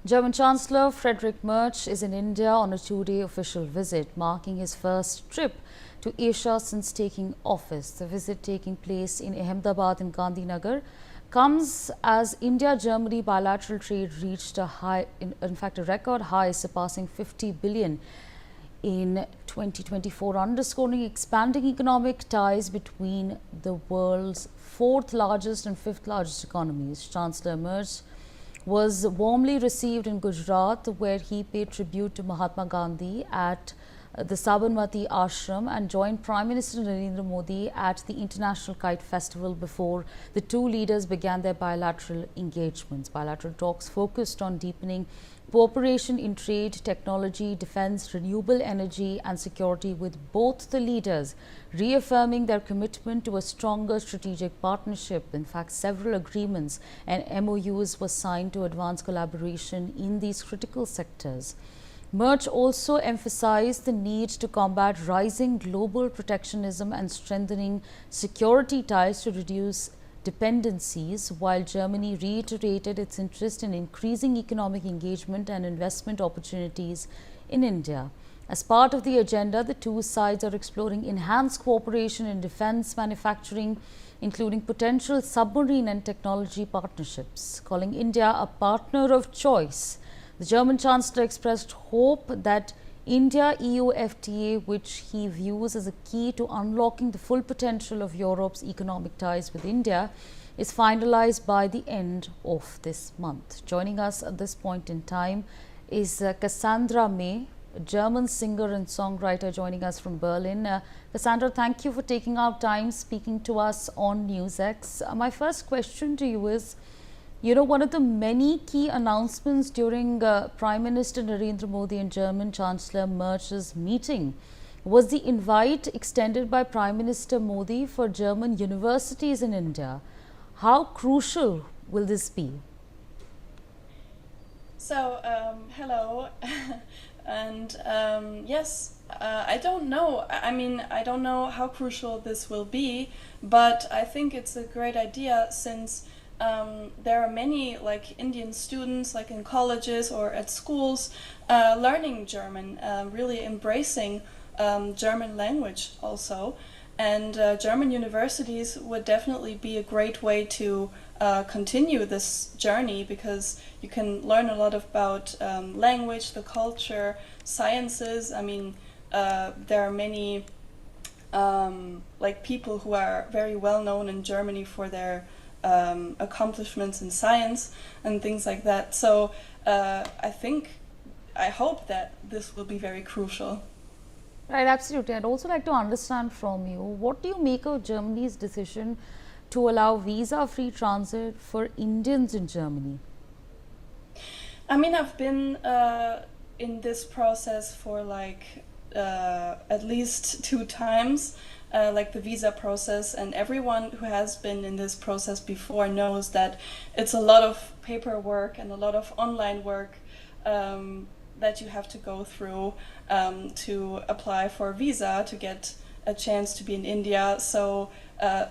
German Chancellor Friedrich Merz is in India on a two-day official visit, marking his first trip to Asia since taking office. The visit, taking place in Ahmedabad and Gandhinagar, comes as India-Germany bilateral trade reached a high, in fact a record high, surpassing 50 billion in 2024, underscoring expanding economic ties between the world's fourth largest and fifth largest economies. Chancellor Merz was warmly received in Gujarat, where he paid tribute to Mahatma Gandhi at the Sabarmati Ashram and joined Prime Minister Narendra Modi at the International Kite Festival before the two leaders began their bilateral engagements. Bilateral talks focused on deepening cooperation in trade, technology, defense, renewable energy and security, with both the leaders reaffirming their commitment to a stronger strategic partnership. In fact, several agreements and MOUs were signed to advance collaboration in these critical sectors. Merz also emphasized the need to combat rising global protectionism and strengthening security ties to reduce dependencies, while Germany reiterated its interest in increasing economic engagement and investment opportunities in India. As part of the agenda, the two sides are exploring enhanced cooperation in defense manufacturing, including potential submarine and technology partnerships. Calling India a partner of choice, the German Chancellor expressed hope that India-EU FTA, which he views as a key to unlocking the full potential of Europe's economic ties with India, is finalized by the end of this month. Joining us at this point in time is Cassandra Mae, a German singer and songwriter, joining us from Berlin. Cassandra, thank you for taking out time speaking to us on NewsX. My first question to you is, one of the many key announcements during Prime Minister Narendra Modi and German Chancellor Merz's meeting was the invite extended by Prime Minister Modi for German universities in India. How crucial will this be? So, hello. And yes, I don't know. I don't know how crucial this will be, but I think it's a great idea, since there are many Indian students in colleges or at schools learning German, really embracing German language also. And German universities would definitely be a great way to continue this journey, because you can learn a lot about language, the culture, sciences. There are many people who are very well known in Germany for their accomplishments in science and things like that. So I hope that this will be very crucial. Right, absolutely. I'd also like to understand from you, what do you make of Germany's decision to allow visa-free transit for Indians in Germany? I've been in this process for at least 2 times. The visa process, and everyone who has been in this process before knows that it's a lot of paperwork and a lot of online work that you have to go through to apply for a visa to get a chance to be in India. So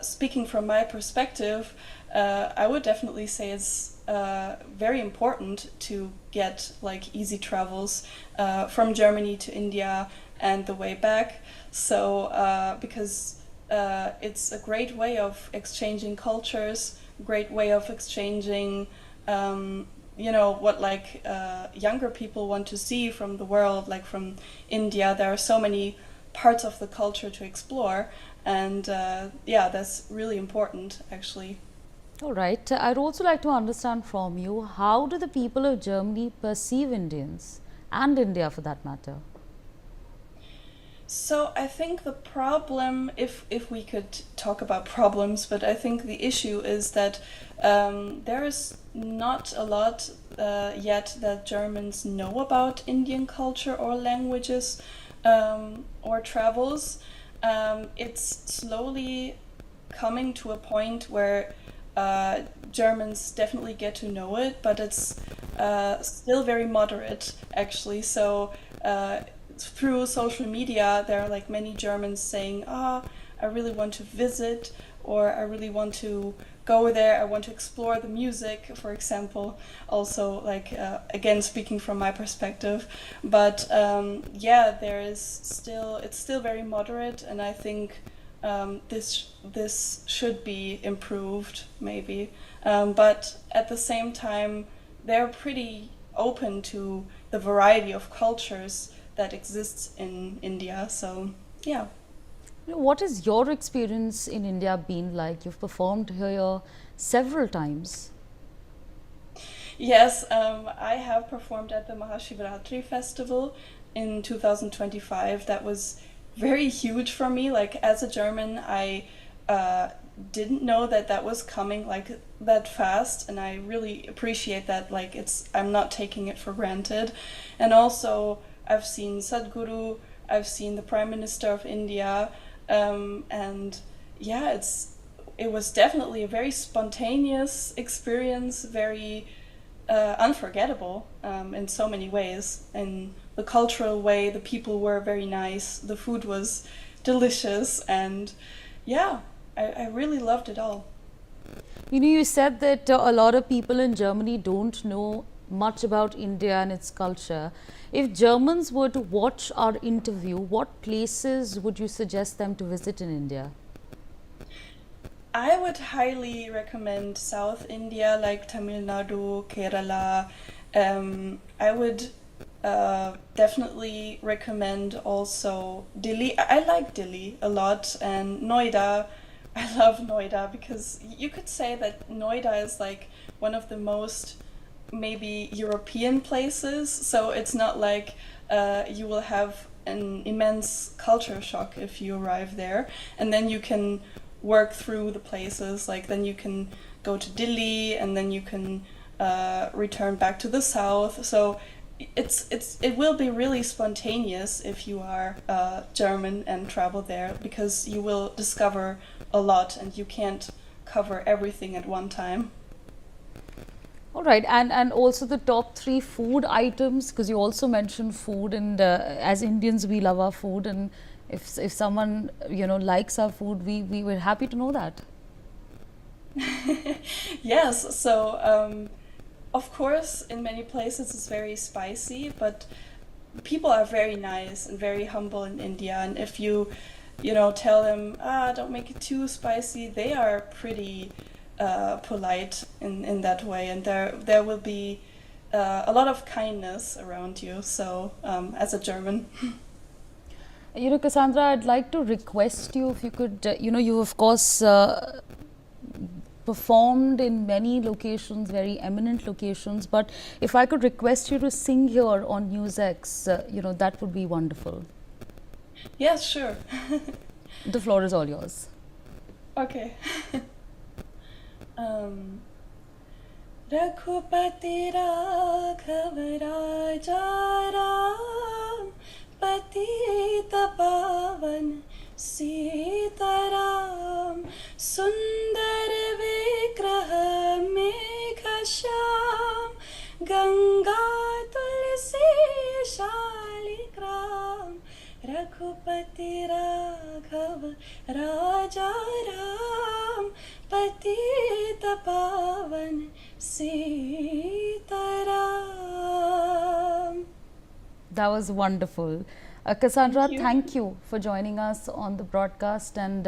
speaking from my perspective, I would definitely say it's very important to get easy travels from Germany to India and the way back. So because it's a great way of exchanging cultures, great way of exchanging what younger people want to see from the world, from India. There are so many parts of the culture to explore, and that's really important, actually. All right. I'd also like to understand from you, how do the people of Germany perceive Indians, and India for that matter? So I think the problem, if we could talk about problems, but I think the issue is that there is not a lot yet that Germans know about Indian culture or languages or travels. It's slowly coming to a point where Germans definitely get to know it, but it's still very moderate, actually. So through social media, there are many Germans saying, I really want to visit, or I really want to go there. I want to explore the music, for example. Also, like again, speaking from my perspective, but yeah, it's still very moderate, and I think this should be improved maybe. But at the same time, they're pretty open to the variety of cultures that exists in India. So yeah. What has your experience in India been like? You've performed here several times. Yes, I have performed at the Mahashivratri festival in 2025. That was very huge for me. Like as a German, I didn't know that that was coming like that fast, and I really appreciate that. Like I'm not taking it for granted. And also, I've seen Sadhguru, I've seen the Prime Minister of India, and yeah, it was definitely a very spontaneous experience, very unforgettable in so many ways. In the cultural way, the people were very nice, the food was delicious, and yeah, I really loved it all. You know, you said that a lot of people in Germany don't know much about India and its culture. If Germans were to watch our interview, what places would you suggest them to visit in India? I would highly recommend South India, like Tamil Nadu, Kerala. I would definitely recommend also Delhi. I like Delhi a lot, and Noida. I love Noida because you could say that Noida is like one of the most maybe European places. So it's not like you will have an immense culture shock if you arrive there, and then you can work through the places. Like then you can go to Delhi, and then you can return back to the south. So it will be really spontaneous if you are German and travel there, because you will discover a lot and you can't cover everything at one time. All right, and also the top 3 food items, because you also mentioned food, and as Indians we love our food, and if someone likes our food, we were happy to know that. Yes, so of course in many places it's very spicy, but people are very nice and very humble in India, and if you tell them, don't make it too spicy, they are pretty polite in that way, and there will be a lot of kindness around you. So as a German. Cassandra, I'd like to request you if you could, you of course performed in many locations, very eminent locations, but if I could request you to sing here on NewsX, that would be wonderful. Yes, sure. The floor is all yours. Okay. Raghupati Raghav Raja Ram Patita Pavan Sitaram Sundar Vigraha Megha Shyam Ganga Tulsi Shalikram Raghupati Raghav Raja Ram Patita Pavan Sitaram. That was wonderful. Cassandra, thank you for joining us on the broadcast, and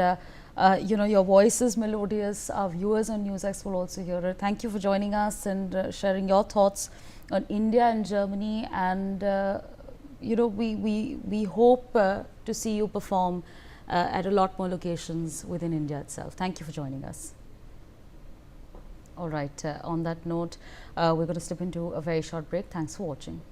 your voice is melodious. Our viewers on NewsX will also hear it. Thank you for joining us and sharing your thoughts on India and Germany, and we hope to see you perform at a lot more locations within India itself. Thank you for joining us. All right, on that note, we're going to slip into a very short break. Thanks for watching.